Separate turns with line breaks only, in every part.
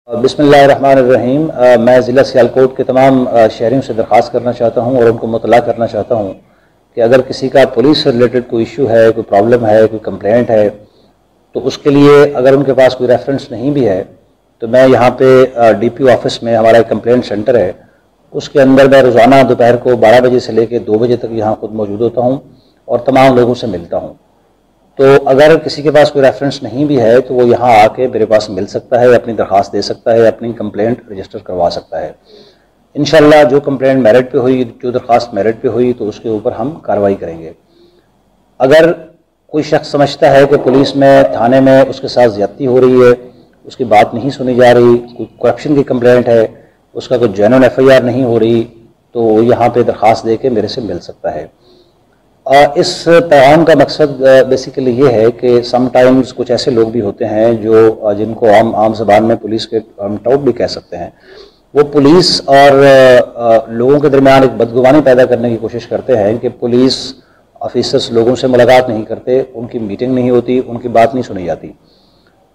बिस्मिल्लाहिर्रहमानिर्रहीम। मैं ज़िला सियालकोट के तमाम शहरियों से दरख्वास्त करना चाहता हूँ और उनको मुतला करना चाहता हूँ कि अगर किसी का पुलिस से रिलेटेड कोई इशू है, कोई प्रॉब्लम है, कोई कंप्लेंट है, तो उसके लिए अगर उनके पास कोई रेफरेंस नहीं भी है तो मैं यहाँ पे DPO ऑफिस में हमारा एक कंप्लेंट सेंटर है, उसके अंदर मैं रोज़ाना दोपहर को 12 बजे से लेकर 2 बजे तक यहाँ खुद मौजूद होता हूँ और तमाम लोगों से मिलता हूँ। तो अगर किसी के पास कोई रेफरेंस नहीं भी है तो वो यहाँ आके मेरे पास मिल सकता है, अपनी दरख्वास्त दे सकता है, अपनी कंप्लेंट रजिस्टर करवा सकता है। इंशाल्लाह जो कंप्लेंट मेरिट पे हुई, जो दरख्वास्त मेरिट पे हुई तो उसके ऊपर हम कार्रवाई करेंगे। अगर कोई शख्स समझता है कि पुलिस में, थाने में उसके साथ ज़्यादती हो रही है, उसकी बात नहीं सुनी जा रही, कोई करप्शन की कंप्लेंट है, उसका कोई जेन्युइन FIR नहीं हो रही, तो यहाँ पे दरख्वास्त दे के मेरे से मिल सकता है। इस पैगाम का मकसद बेसिकली ये है कि समटाइम्स कुछ ऐसे लोग भी होते हैं जो जिनको आम ज़बान में पुलिस के हम टाउट भी कह सकते हैं। वो पुलिस और लोगों के दरमियान एक बदगुमानी पैदा करने की कोशिश करते हैं कि पुलिस ऑफिसर्स लोगों से मुलाकात नहीं करते, उनकी मीटिंग नहीं होती, उनकी बात नहीं सुनी जाती।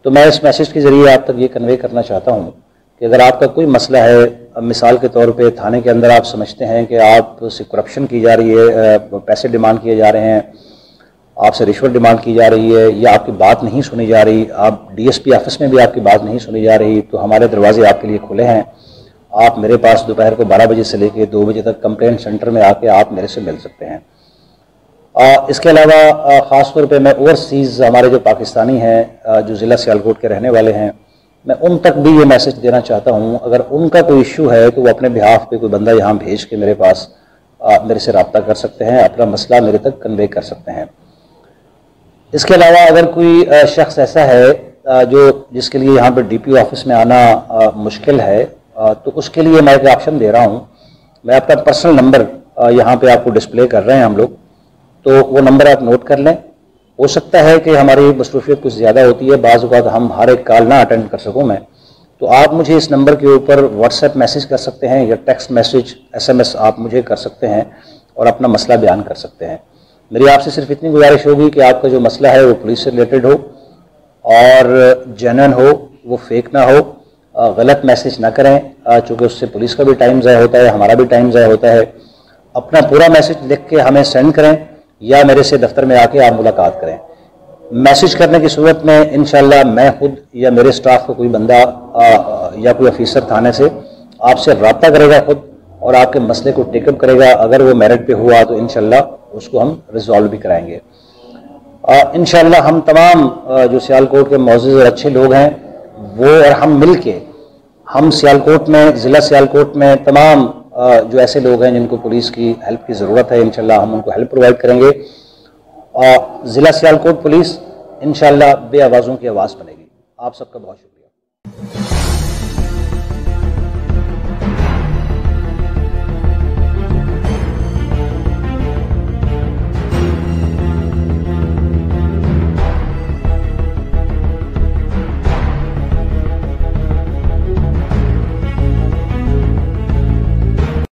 तो मैं इस मैसेज के ज़रिए आप तक ये कन्वे करना चाहता हूँ कि अगर आपका कोई मसला है, मिसाल के तौर पे थाने के अंदर आप समझते हैं कि आपसे करप्शन की जा रही है, पैसे डिमांड किए जा रहे हैं, आपसे रिश्वत डिमांड की जा रही है या आपकी बात नहीं सुनी जा रही, आप DSP ऑफिस में भी आपकी बात नहीं सुनी जा रही, तो हमारे दरवाजे आपके लिए खुले हैं। आप मेरे पास दोपहर को 12 बजे से लेकर 2 बजे तक कंप्लेंट सेंटर में आके आप मेरे से मिल सकते हैं। इसके अलावा ख़ास तौर पे मैं ओवरसीज़ हमारे जो पाकिस्तानी हैं जो ज़िला सियालकोट के रहने वाले हैं, मैं उन तक भी ये मैसेज देना चाहता हूँ, अगर उनका कोई इशू है तो वो अपने बिहाफ पे कोई बंदा यहाँ भेज के मेरे पास मेरे से रब्ता कर सकते हैं, अपना मसला मेरे तक कन्वे कर सकते हैं। इसके अलावा अगर कोई शख्स ऐसा है जिसके लिए यहाँ पर DPO ऑफिस में आना मुश्किल है, तो उसके लिए मैं एक ऑप्शन दे रहा हूँ। मैं अपना पर्सनल नंबर यहाँ पे आपको डिस्प्ले कर रहे हैं हम लोग, तो वो नंबर आप नोट कर लें। हो सकता है कि हमारी मसरूफियत कुछ ज़्यादा होती है, बाज़ औक़ात हम हर एक कॉल ना अटेंड कर सकूँ मैं, तो आप मुझे इस नंबर के ऊपर व्हाट्सएप मैसेज कर सकते हैं या टेक्स्ट मैसेज SMS आप मुझे कर सकते हैं और अपना मसला बयान कर सकते हैं। मेरी आपसे सिर्फ इतनी गुजारिश होगी कि आपका जो मसला है वो पुलिस से रिलेटेड हो और जेन्युइन हो, वो फेक ना हो, गलत मैसेज ना करें, चूँकि उससे पुलिस का भी टाइम ज़ाया होता है, हमारा भी टाइम ज़ाया होता है। अपना पूरा मैसेज लिख के हमें सेंड करें या मेरे से दफ्तर में आके आप मुलाकात करें। मैसेज करने की सूरत में इंशाल्लाह मैं खुद या मेरे स्टाफ का कोई बंदा या कोई ऑफिसर थाने से आपसे रब्ता करेगा खुद और आपके मसले को टेकअप करेगा। अगर वो मेरिट पे हुआ तो इंशाल्लाह उसको हम रिजॉल्व भी कराएंगे। इंशाल्लाह हम तमाम जो सियालकोट के मौजूद और अच्छे लोग हैं वो और हम मिल के, हम सियालकोट में, ज़िला सियालकोट में तमाम जो ऐसे लोग हैं जिनको पुलिस की हेल्प की ज़रूरत है, इंशाल्लाह हम उनको हेल्प प्रोवाइड करेंगे और ज़िला सियालकोट पुलिस इंशाल्लाह बेआवाज़ों की आवाज़ बनेगी। आप सबका बहुत शुक्रिया।